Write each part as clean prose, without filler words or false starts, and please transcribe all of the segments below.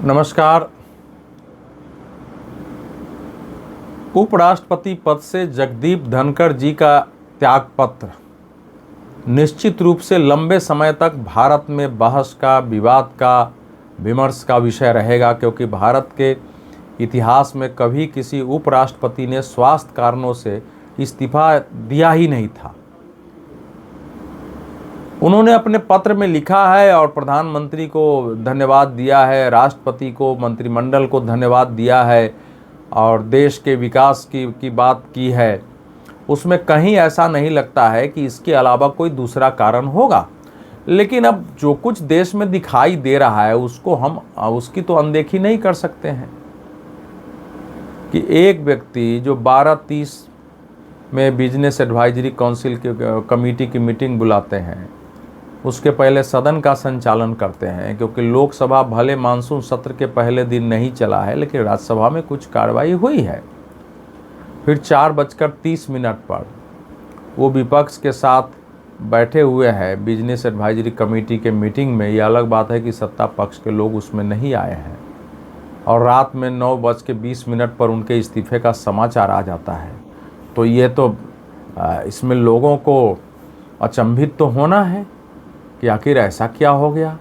नमस्कार। उपराष्ट्रपति पद से जगदीप धनखड़ जी का त्यागपत्र निश्चित रूप से लंबे समय तक भारत में बहस का, विवाद का, विमर्श का विषय रहेगा, क्योंकि भारत के इतिहास में कभी किसी उपराष्ट्रपति ने स्वास्थ्य कारणों से इस्तीफा दिया ही नहीं था। उन्होंने अपने पत्र में लिखा है और प्रधानमंत्री को धन्यवाद दिया है, राष्ट्रपति को, मंत्रिमंडल को धन्यवाद दिया है और देश के विकास की बात की है। उसमें कहीं ऐसा नहीं लगता है कि इसके अलावा कोई दूसरा कारण होगा। लेकिन अब जो कुछ देश में दिखाई दे रहा है उसकी तो अनदेखी नहीं कर सकते हैं कि एक व्यक्ति जो 12:30 में बिजनेस एडवाइजरी काउंसिल के कमेटी की मीटिंग बुलाते हैं, उसके पहले सदन का संचालन करते हैं, क्योंकि लोकसभा भले मानसून सत्र के पहले दिन नहीं चला है लेकिन राज्यसभा में कुछ कार्रवाई हुई है। फिर 4:30 पर वो विपक्ष के साथ बैठे हुए हैं बिजनेस एडवाइजरी कमेटी के मीटिंग में। ये अलग बात है कि सत्ता पक्ष के लोग उसमें नहीं आए हैं और रात में 9:20 पर उनके इस्तीफे का समाचार आ जाता है। तो ये तो इसमें लोगों को अचंभित तो होना है कि आखिर ऐसा क्या हो गया,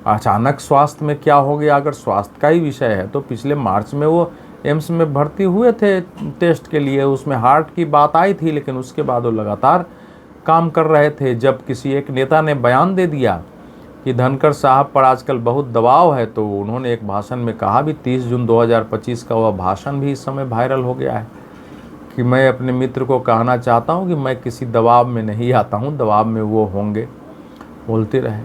अचानक स्वास्थ्य में क्या हो गया। अगर स्वास्थ्य का ही विषय है तो पिछले मार्च में वो एम्स में भर्ती हुए थे टेस्ट के लिए, उसमें हार्ट की बात आई थी, लेकिन उसके बाद वो लगातार काम कर रहे थे। जब किसी एक नेता ने बयान दे दिया कि धनखड़ साहब पर आजकल बहुत दबाव है, तो उन्होंने एक भाषण में कहा भी, 30 जून 2025 का वह भाषण भी इस समय वायरल हो गया है कि मैं अपने मित्र को कहना चाहता हूँ कि मैं किसी दबाव में नहीं आता हूँ, दबाव में वो होंगे, बोलते रहे।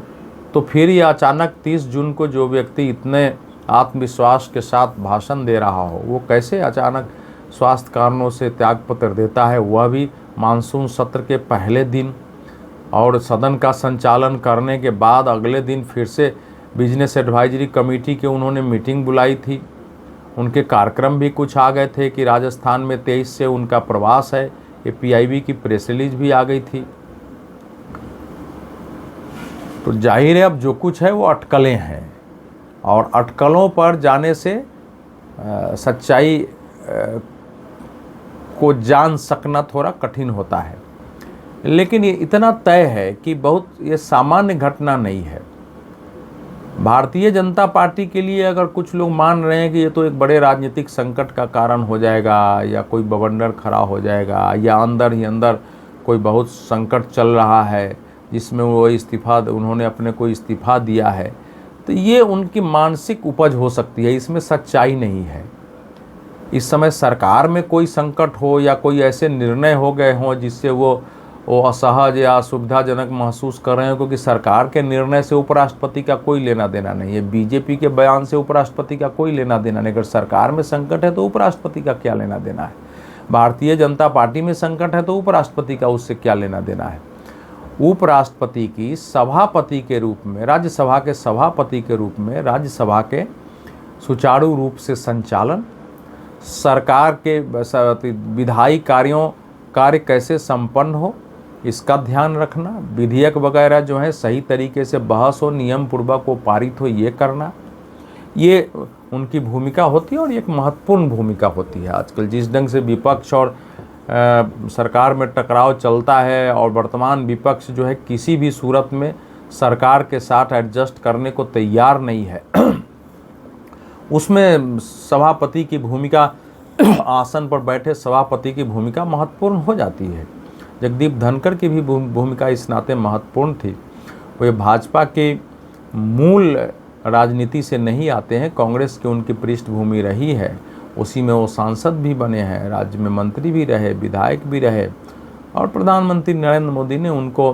तो फिर ये अचानक 30 जून को जो व्यक्ति इतने आत्मविश्वास के साथ भाषण दे रहा हो, वो कैसे अचानक स्वास्थ्य कारणों से त्यागपत्र देता है, वह भी मानसून सत्र के पहले दिन। और सदन का संचालन करने के बाद अगले दिन फिर से बिजनेस एडवाइजरी कमेटी के उन्होंने मीटिंग बुलाई थी। उनके कार्यक्रम भी कुछ आ गए थे कि राजस्थान में 23 से उनका प्रवास है। ये पीआईबी की प्रेस रिलीज भी आ गई थी। तो जाहिर है अब जो कुछ है वो अटकलें हैं और अटकलों पर जाने से सच्चाई को जान सकना थोड़ा कठिन होता है। लेकिन ये इतना तय है कि ये सामान्य घटना नहीं है। भारतीय जनता पार्टी के लिए अगर कुछ लोग मान रहे हैं कि ये तो एक बड़े राजनीतिक संकट का कारण हो जाएगा या कोई बवंडर खड़ा हो जाएगा या अंदर ही अंदर कोई बहुत संकट चल रहा है जिसमें उन्होंने अपने को इस्तीफा दिया है, तो ये उनकी मानसिक उपज हो सकती है, इसमें सच्चाई नहीं है। इस समय सरकार में कोई संकट हो या कोई ऐसे निर्णय हो गए हों जिससे वो असहज या असुविधाजनक महसूस कर रहे हो, क्योंकि सरकार के निर्णय से उपराष्ट्रपति का कोई लेना देना नहीं है। बीजेपी के बयान से उपराष्ट्रपति का कोई लेना देना नहीं। अगर सरकार में संकट है तो उपराष्ट्रपति का क्या लेना देना है। भारतीय जनता पार्टी में संकट है तो उपराष्ट्रपति का उससे क्या लेना देना है। उपराष्ट्रपति की सभापति के रूप में, राज्यसभा के सभापति के रूप में राज्यसभा के सुचारू रूप से संचालन, सरकार के विधायी कार्य कैसे संपन्न हो इसका ध्यान रखना, विधेयक वगैरह जो है सही तरीके से बहस हो, नियम पूर्वक वो पारित हो, ये करना, ये उनकी भूमिका होती है और एक महत्वपूर्ण भूमिका होती है। आजकल जिस ढंग से विपक्ष और सरकार में टकराव चलता है और वर्तमान विपक्ष जो है किसी भी सूरत में सरकार के साथ एडजस्ट करने को तैयार नहीं है, उसमें सभापति की भूमिका, आसन पर बैठे सभापति की भूमिका महत्वपूर्ण हो जाती है। जगदीप धनखड़ की भी भूमिका इस नाते महत्वपूर्ण थी। वो भाजपा के मूल राजनीति से नहीं आते हैं, कांग्रेस की उनकी पृष्ठभूमि रही है, उसी में वो सांसद भी बने हैं, राज्य में मंत्री भी रहे, विधायक भी रहे और प्रधानमंत्री नरेंद्र मोदी ने उनको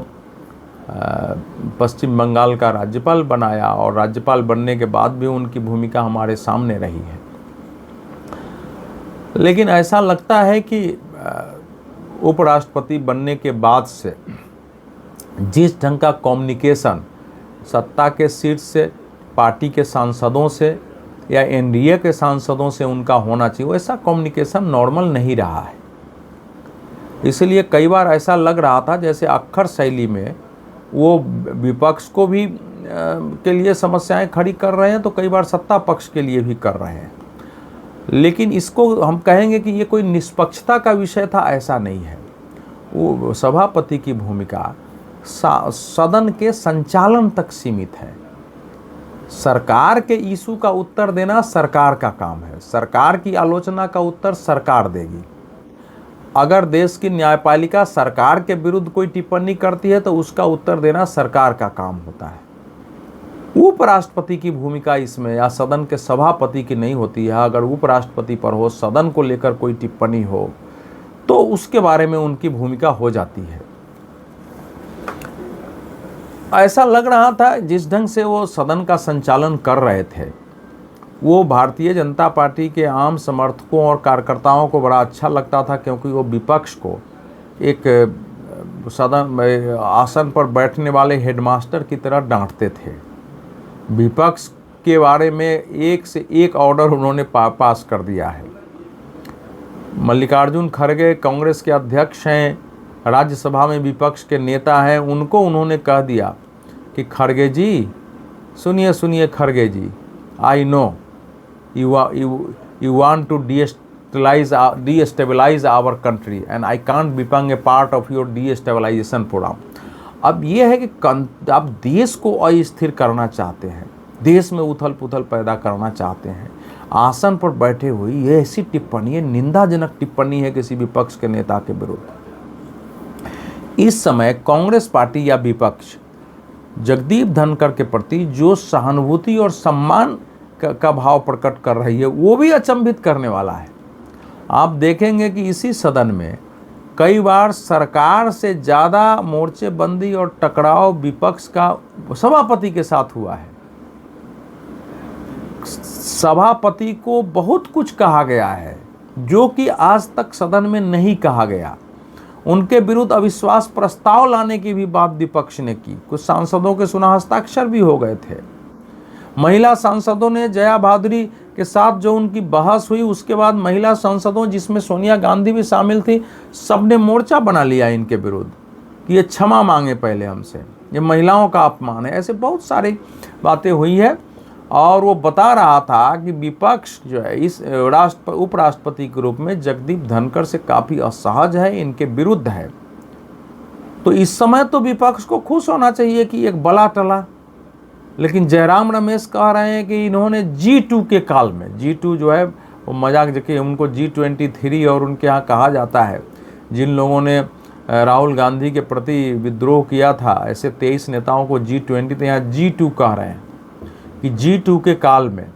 पश्चिम बंगाल का राज्यपाल बनाया और राज्यपाल बनने के बाद भी उनकी भूमिका हमारे सामने रही है। लेकिन ऐसा लगता है कि उपराष्ट्रपति बनने के बाद से जिस ढंग का कम्युनिकेशन सत्ता के सीट से, पार्टी के सांसदों से या एनडीए के सांसदों से उनका होना चाहिए, वैसा कम्युनिकेशन नॉर्मल नहीं रहा है। इसलिए कई बार ऐसा लग रहा था जैसे अक्खर शैली में वो विपक्ष को भी के लिए समस्याएं खड़ी कर रहे हैं तो कई बार सत्ता पक्ष के लिए भी कर रहे हैं। लेकिन इसको हम कहेंगे कि ये कोई निष्पक्षता का विषय था, ऐसा नहीं है। वो सभापति की भूमिका सदन के संचालन तक सीमित है। सरकार के इशू का उत्तर देना सरकार का काम है, सरकार की आलोचना का उत्तर सरकार देगी। अगर देश की न्यायपालिका सरकार के विरुद्ध कोई टिप्पणी करती है तो उसका उत्तर देना सरकार का काम होता है। उपराष्ट्रपति की भूमिका इसमें या सदन के सभापति की नहीं होती है। अगर उपराष्ट्रपति पर हो, सदन को लेकर कोई टिप्पणी हो तो उसके बारे में उनकी भूमिका हो जाती है। ऐसा लग रहा था जिस ढंग से वो सदन का संचालन कर रहे थे वो भारतीय जनता पार्टी के आम समर्थकों और कार्यकर्ताओं को बड़ा अच्छा लगता था, क्योंकि वो विपक्ष को एक सदन आसन पर बैठने वाले हेडमास्टर की तरह डांटते थे। विपक्ष के बारे में एक से एक ऑर्डर उन्होंने पास कर दिया है। मल्लिकार्जुन खड़गे कांग्रेस के अध्यक्ष हैं, राज्यसभा में विपक्ष के नेता हैं, उनको उन्होंने कह दिया कि खड़गे जी सुनिए सुनिए खड़गे ji, I know you want to destabilize our country and I can't become a part of your destabilization program। अब ये है कि आप देश को अस्थिर करना चाहते हैं, देश में उथल पुथल पैदा करना चाहते हैं, आसन पर बैठे हुए ये ऐसी टिप्पणी है, निंदाजनक टिप्पणी है किसी विपक्ष के नेता के विरुद्ध। इस समय कांग्रेस पार्टी या विपक्ष जगदीप धनखड़ के प्रति जो सहानुभूति और सम्मान का भाव प्रकट कर रही है वो भी अचंभित करने वाला है। आप देखेंगे कि इसी सदन में कई बार सरकार से ज़्यादा मोर्चेबंदी और टकराव विपक्ष का सभापति के साथ हुआ है। सभापति को बहुत कुछ कहा गया है जो कि आज तक सदन में नहीं कहा गया। उनके विरुद्ध अविश्वास प्रस्ताव लाने की भी बात विपक्ष ने की, कुछ सांसदों के सुना हस्ताक्षर भी हो गए थे। महिला सांसदों ने जया भादुरी के साथ जो उनकी बहस हुई उसके बाद महिला सांसदों जिसमें सोनिया गांधी भी शामिल थी, सबने मोर्चा बना लिया इनके विरुद्ध कि ये क्षमा मांगे पहले हमसे, ये महिलाओं का अपमान है। ऐसे बहुत सारी बातें हुई है और वो बता रहा था कि विपक्ष जो है इस उपराष्ट्रपति के रूप में जगदीप धनखड़ से काफ़ी असहज है, इनके विरुद्ध है। तो इस समय तो विपक्ष को खुश होना चाहिए कि एक बला टला, लेकिन जयराम रमेश कह रहे हैं कि इन्होंने G2 के काल में, G2 जो है वो मजाक जबकि उनको G23 और उनके यहाँ कहा जाता है, जिन लोगों ने राहुल गांधी के प्रति विद्रोह किया था, ऐसे 23 नेताओं को G20 तो यहाँ G2 कह रहे हैं कि G2 के काल में,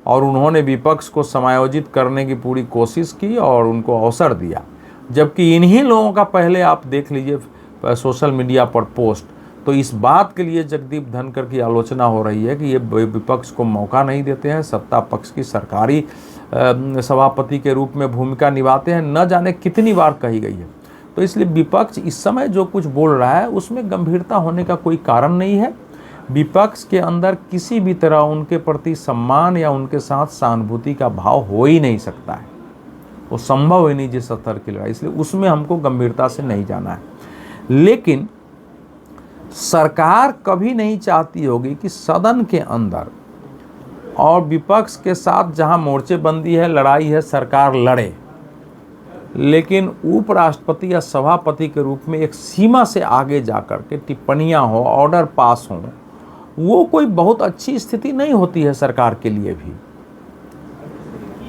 और उन्होंने विपक्ष को समायोजित करने की पूरी कोशिश की और उनको अवसर दिया। जबकि इन्हीं लोगों का पहले आप देख लीजिए सोशल मीडिया पर पोस्ट, तो इस बात के लिए जगदीप धनखड़ की आलोचना हो रही है कि ये विपक्ष को मौका नहीं देते हैं, सत्ता पक्ष की सरकारी सभापति के रूप में भूमिका निभाते हैं, न जाने कितनी बार कही गई है। तो इसलिए विपक्ष इस समय जो कुछ बोल रहा है उसमें गंभीरता होने का कोई कारण नहीं है। विपक्ष के अंदर किसी भी तरह उनके प्रति सम्मान या उनके साथ सहानुभूति का भाव हो ही नहीं सकता है, वो संभव ही नहीं जिस स्तर की लड़ाई, इसलिए उसमें हमको गंभीरता से नहीं जाना है। लेकिन सरकार कभी नहीं चाहती होगी कि सदन के अंदर और विपक्ष के साथ जहां मोर्चेबंदी है, लड़ाई है, सरकार लड़े, लेकिन उपराष्ट्रपति या सभापति के रूप में एक सीमा से आगे जाकर के टिप्पणियां हो, ऑर्डर पास हों, वो कोई बहुत अच्छी स्थिति नहीं होती है सरकार के लिए भी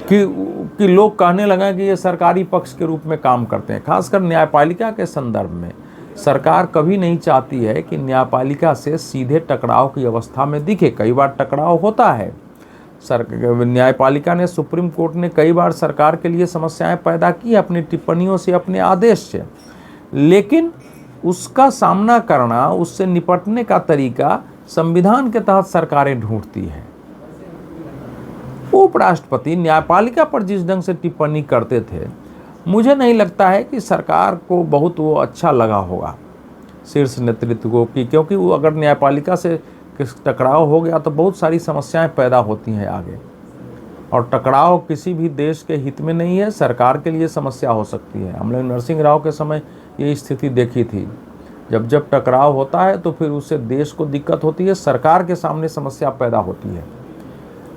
कि लोग कहने लगे कि ये सरकारी पक्ष के रूप में काम करते हैं। खासकर न्यायपालिका के संदर्भ में सरकार कभी नहीं चाहती है कि न्यायपालिका से सीधे टकराव की अवस्था में दिखे। कई बार टकराव होता है, न्यायपालिका ने, सुप्रीम कोर्ट ने कई बार सरकार के लिए समस्याएं पैदा की अपनी टिप्पणियों से, अपने आदेश से, लेकिन उसका सामना करना, उससे निपटने का तरीका संविधान के तहत सरकारें ढूंढती हैं। उपराष्ट्रपति न्यायपालिका पर जिस ढंग से टिप्पणी करते थे, मुझे नहीं लगता है कि सरकार को बहुत वो अच्छा लगा होगा शीर्ष नेतृत्व को, क्योंकि वो अगर न्यायपालिका से टकराव हो गया तो बहुत सारी समस्याएं पैदा होती हैं आगे, और टकराव किसी भी देश के हित में नहीं है, सरकार के लिए समस्या हो सकती है। हमने नरसिंह राव के समय ये स्थिति देखी थी जब जब टकराव होता है तो फिर उससे देश को दिक्कत होती है, सरकार के सामने समस्या पैदा होती है।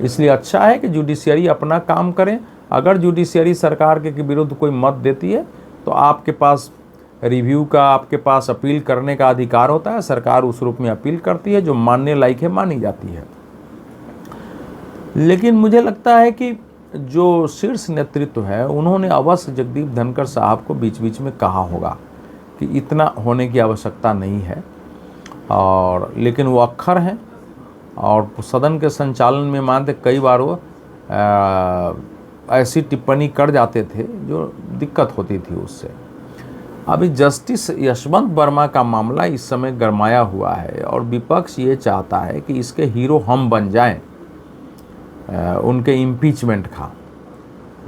इसलिए अच्छा है कि जुडिशियरी अपना काम करें। अगर जुडिशियरी सरकार के विरुद्ध कोई मत देती है तो आपके पास रिव्यू का, आपके पास अपील करने का अधिकार होता है। सरकार उस रूप में अपील करती है, जो मानने लायक है मानी जाती है। लेकिन मुझे लगता है कि जो शीर्ष नेतृत्व है उन्होंने अवश्य जगदीप धनखड़ साहब को बीच बीच में कहा होगा कि इतना होने की आवश्यकता नहीं है, और लेकिन वो अक्खर हैं और सदन के संचालन में मानते कई बार वो ऐसी टिप्पणी कर जाते थे जो दिक्कत होती थी उससे। अभी जस्टिस यशवंत वर्मा का मामला इस समय गरमाया हुआ है और विपक्ष ये चाहता है कि इसके हीरो हम बन जाएं, उनके इम्पीचमेंट का।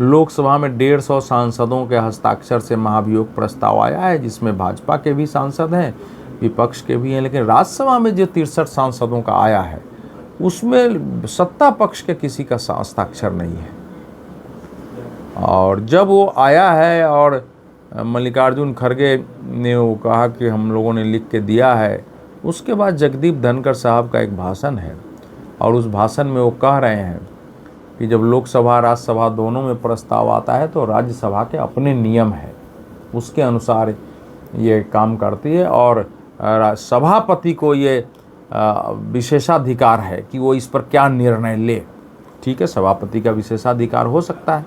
लोकसभा में 150 सांसदों के हस्ताक्षर से महाभियोग प्रस्ताव आया है, जिसमें भाजपा के भी सांसद हैं, विपक्ष के भी हैं, लेकिन राज्यसभा में जो 63 सांसदों का आया है उसमें सत्ता पक्ष के किसी का हस्ताक्षर नहीं है। और जब वो आया है और मल्लिकार्जुन खड़गे ने वो कहा कि हम लोगों ने लिख के दिया है, उसके बाद जगदीप धनखड़ साहब का एक भाषण है और उस भाषण में वो कह रहे हैं कि जब लोकसभा राज्यसभा दोनों में प्रस्ताव आता है तो राज्यसभा के अपने नियम है, उसके अनुसार ये काम करती है और सभापति को ये विशेषाधिकार है कि वो इस पर क्या निर्णय ले। ठीक है, सभापति का विशेषाधिकार हो सकता है,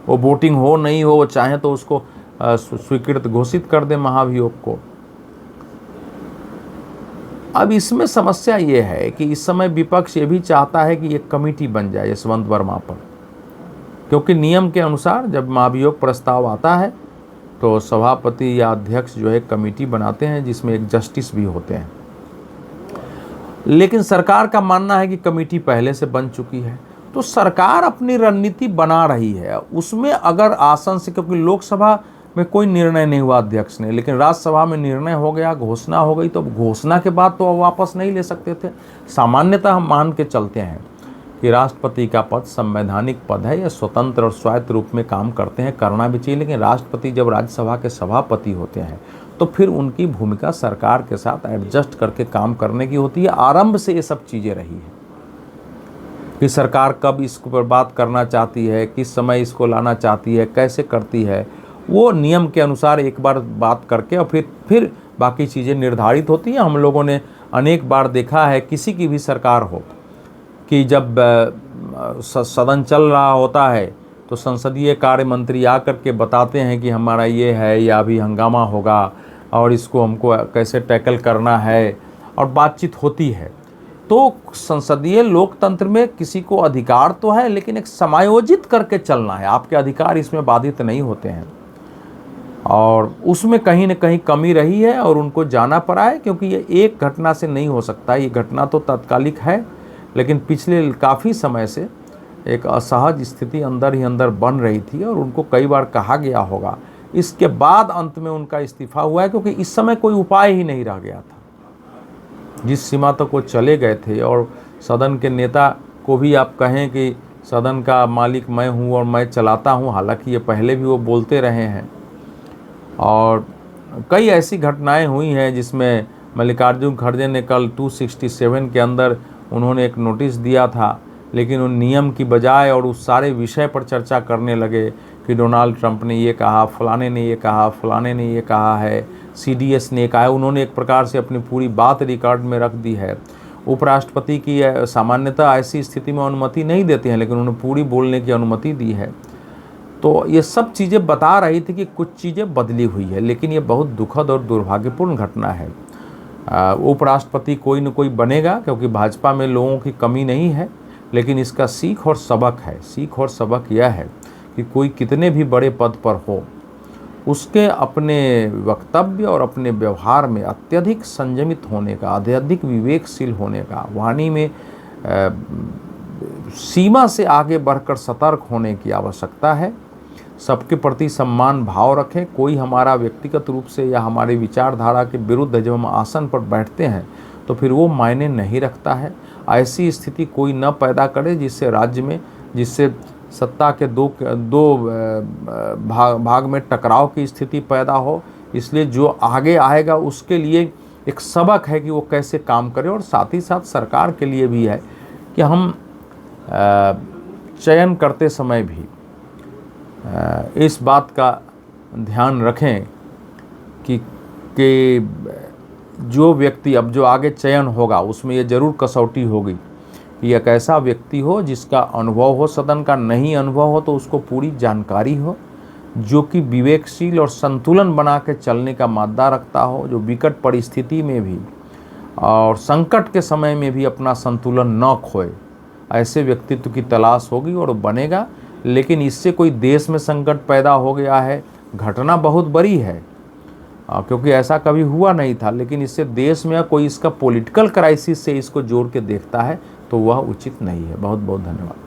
वो वोटिंग हो नहीं हो, वो चाहे तो उसको स्वीकृत घोषित कर दे महाभियोग को। अब इसमें समस्या ये है कि इस समय विपक्ष ये भी चाहता है कि एक कमेटी बन जाए यशवंत वर्मा पर, क्योंकि नियम के अनुसार जब महाभियोग प्रस्ताव आता है तो सभापति या अध्यक्ष जो है कमेटी बनाते हैं जिसमें एक जस्टिस भी होते हैं। लेकिन सरकार का मानना है कि कमेटी पहले से बन चुकी है, तो सरकार अपनी रणनीति बना रही है उसमें। अगर आसन से, क्योंकि लोकसभा में कोई निर्णय नहीं हुआ अध्यक्ष ने, लेकिन राज्यसभा में निर्णय हो गया, घोषणा हो गई, तो घोषणा के बाद तो वापस नहीं ले सकते थे। सामान्यतः हम मान के चलते हैं कि राष्ट्रपति का पद संवैधानिक पद है, या स्वतंत्र और स्वायत्त रूप में काम करते हैं, करना भी चाहिए। लेकिन राष्ट्रपति जब राज्यसभा के सभापति होते हैं तो फिर उनकी भूमिका सरकार के साथ एडजस्ट करके काम करने की होती है। आरंभ से ये सब चीज़ें रही है कि सरकार कब इसको पर बात करना चाहती है, किस समय इसको लाना चाहती है, कैसे करती है, वो नियम के अनुसार एक बार बात करके और फिर बाकी चीज़ें निर्धारित होती हैं। हम लोगों ने अनेक बार देखा है, किसी की भी सरकार हो, कि जब सदन चल रहा होता है तो संसदीय कार्य मंत्री आकर के बताते हैं कि हमारा ये है या अभी हंगामा होगा और इसको हमको कैसे टैकल करना है, और बातचीत होती है। तो संसदीय लोकतंत्र में किसी को अधिकार तो है, लेकिन एक समायोजित करके चलना है, आपके अधिकार इसमें बाधित नहीं होते हैं। और उसमें कहीं न कहीं कमी रही है और उनको जाना पड़ा है, क्योंकि ये एक घटना से नहीं हो सकता। ये घटना तो तात्कालिक है, लेकिन पिछले काफ़ी समय से एक असहज स्थिति अंदर ही अंदर बन रही थी और उनको कई बार कहा गया होगा। इसके बाद अंत में उनका इस्तीफा हुआ है, क्योंकि इस समय कोई उपाय ही नहीं रह गया था। जिस सीमा तक वो चले गए थे, और सदन के नेता को भी आप कहें कि सदन का मालिक मैं हूँ और मैं चलाता हूँ, हालांकि ये पहले भी वो बोलते रहे हैं। और कई ऐसी घटनाएं हुई हैं जिसमें मल्लिकार्जुन खड़गे ने कल 267 के अंदर उन्होंने एक नोटिस दिया था, लेकिन उन नियम की बजाय और उस सारे विषय पर चर्चा करने लगे कि डोनाल्ड ट्रंप ने ये कहा, फलाने ने ये कहा, फलाने ने ये कहा है, CDS ने कहा है। उन्होंने एक प्रकार से अपनी पूरी बात रिकॉर्ड में रख दी है। उपराष्ट्रपति की सामान्यतः ऐसी स्थिति में अनुमति नहीं देते हैं, लेकिन उन्होंने पूरी बोलने की अनुमति दी है। तो ये सब चीज़ें बता रही थी कि कुछ चीज़ें बदली हुई है, लेकिन ये बहुत दुखद और दुर्भाग्यपूर्ण घटना है। उपराष्ट्रपति कोई न कोई बनेगा, क्योंकि भाजपा में लोगों की कमी नहीं है, लेकिन इसका सीख और सबक है। सीख और सबक यह है कि कोई कितने भी बड़े पद पर हो, उसके अपने वक्तव्य और अपने व्यवहार में अत्यधिक संयमित होने का, अत्यधिक विवेकशील होने का, वाणी में सीमा से आगे बढ़कर सतर्क होने की आवश्यकता है। सबके प्रति सम्मान भाव रखें। कोई हमारा व्यक्तिगत रूप से या हमारी विचारधारा के विरुद्ध जब हम आसन पर बैठते हैं तो फिर वो मायने नहीं रखता है। ऐसी स्थिति कोई न पैदा करे जिससे राज्य में, जिससे सत्ता के दो भाग में टकराव की स्थिति पैदा हो, इसलिए जो आगे आएगा उसके लिए एक सबक है कि वो कैसे काम करे, और साथ ही साथ सरकार के लिए भी है कि हम चयन करते समय भी इस बात का ध्यान रखें कि जो व्यक्ति अब जो आगे चयन होगा उसमें ये ज़रूर कसौटी होगी कि एक ऐसा व्यक्ति हो जिसका अनुभव हो सदन का, नहीं अनुभव हो तो उसको पूरी जानकारी हो, जो कि विवेकशील और संतुलन बना के चलने का मादा रखता हो, जो विकट परिस्थिति में भी और संकट के समय में भी अपना संतुलन न खोए। ऐसे व्यक्तित्व की तलाश होगी और बनेगा। लेकिन इससे कोई देश में संकट पैदा हो गया है, घटना बहुत बड़ी है क्योंकि ऐसा कभी हुआ नहीं था, लेकिन इससे देश में कोई इसका पॉलिटिकल क्राइसिस से इसको जोड़ के देखता है तो वह उचित नहीं है। बहुत बहुत धन्यवाद।